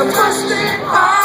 a busted heart.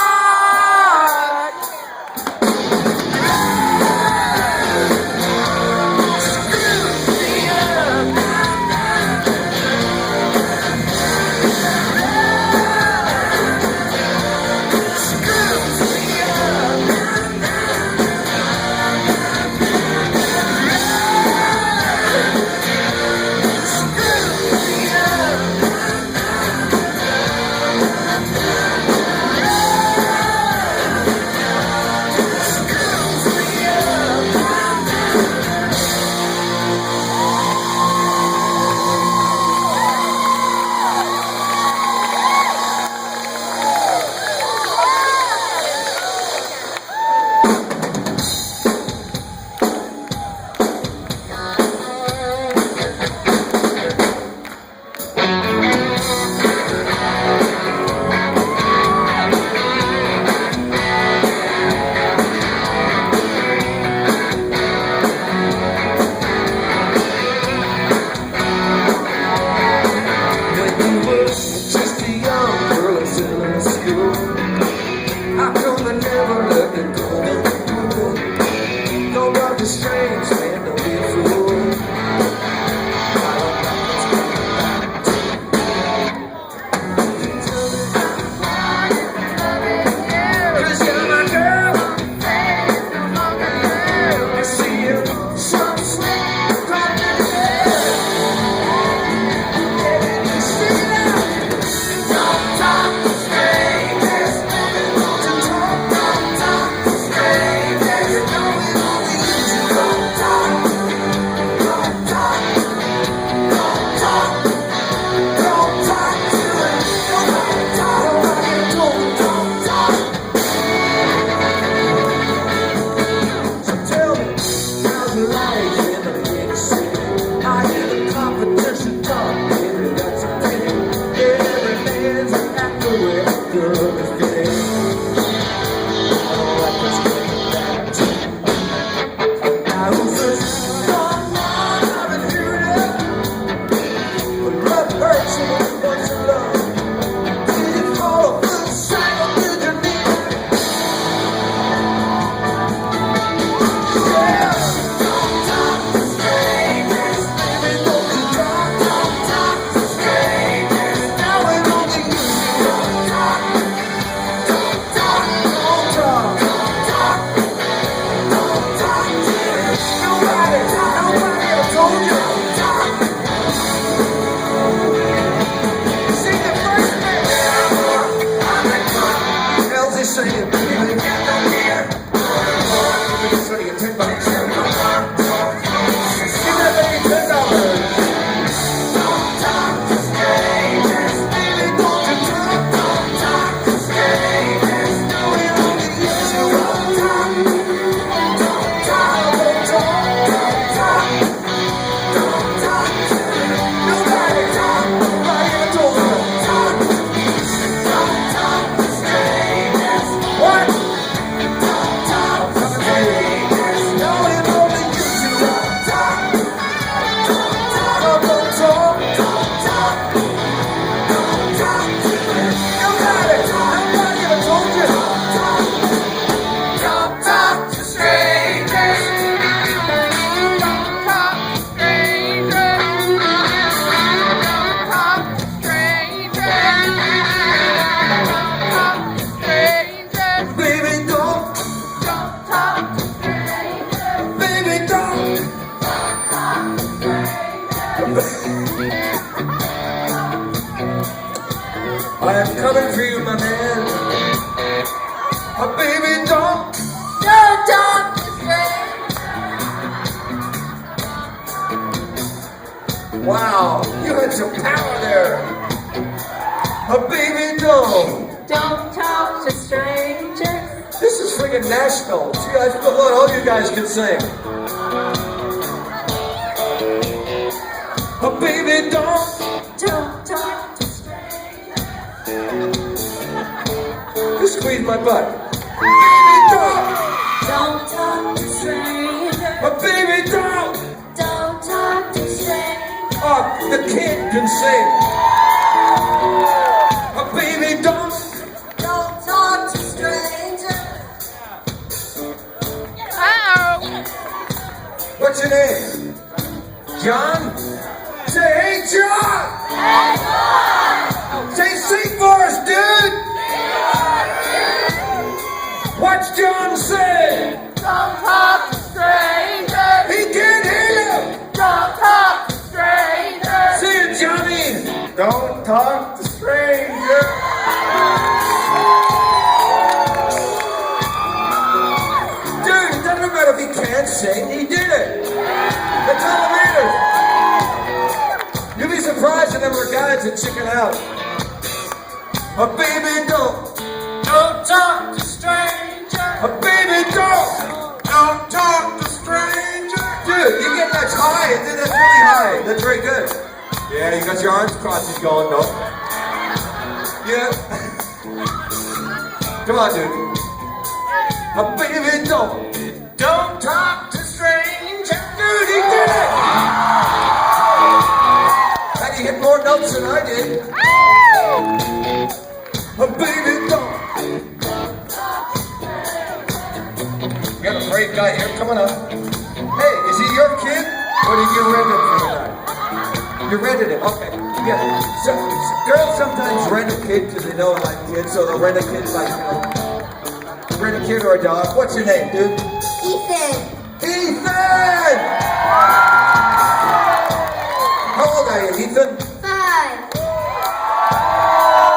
I am coming for you, my man. Oh, baby, don't talk to me. Wow, you had some power there. Oh, baby, don't talk to strangers. This is friggin' national. You guys, look, all you guys can sing. Oh, baby, don't talk to strangers. You squeeze my butt. Baby, don't talk to strangers. Oh, baby, don't talk to strangers. Oh, the kid can sing. Oh, baby, don't sing, he did it. That's all that matters. You'll be surprised the number of guys that chicken out. A baby don't talk to strangers. A baby don't talk to strangers. Dude, you get that high, dude, that's really high. That's very good. Yeah, you got your arms crossed going, no? Yeah. Come on, dude. A baby don't talk to strangers. Dude, he did it! And he hit more notes than I did. A baby don't. You got a great guy here coming up. Hey, is he your kid? Or did you rent him for the night? You rented him, okay. Yeah. So, girls sometimes rent a kid because they know I like kids, so they'll rent a kid like, rent a kid or a dog. What's your name, dude? Ethan. Ethan! How old are you, Ethan? 5.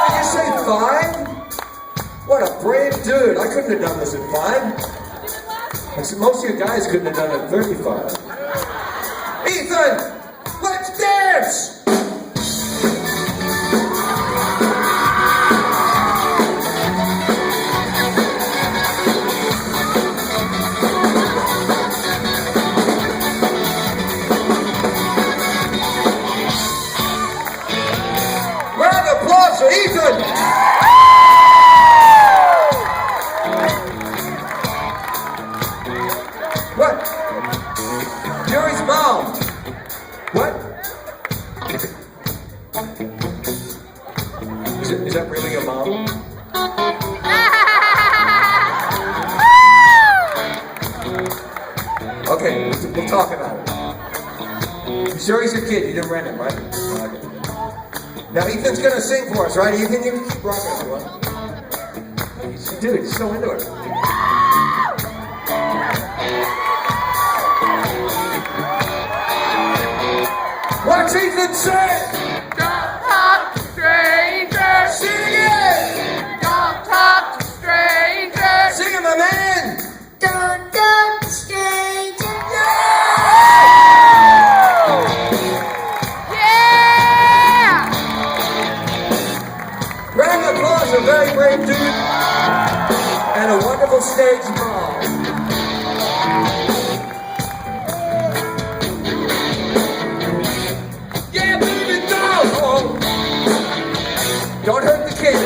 Did you say 5? What a brave dude. I couldn't have done this at 5. Most of you guys couldn't have done it at 35. Ethan, let's dance! Round of applause for Ethan! What? You're his mom. What? Is that really your mom? Okay, we'll talk about it. You sure he's a kid? You didn't rent him, right? Okay. Now Ethan's gonna sing for us, right? Ethan, you can keep rocking if you want. Dude, he's so into it. What's Ethan say? Don't talk to strangers. Sing it! Don't talk to strangers. Sing it, my man! Don't talk to strangers. Yeah! Round of applause, a very brave dude, and a wonderful stage mom. Yeah, baby, don't! Don't hurt the kid.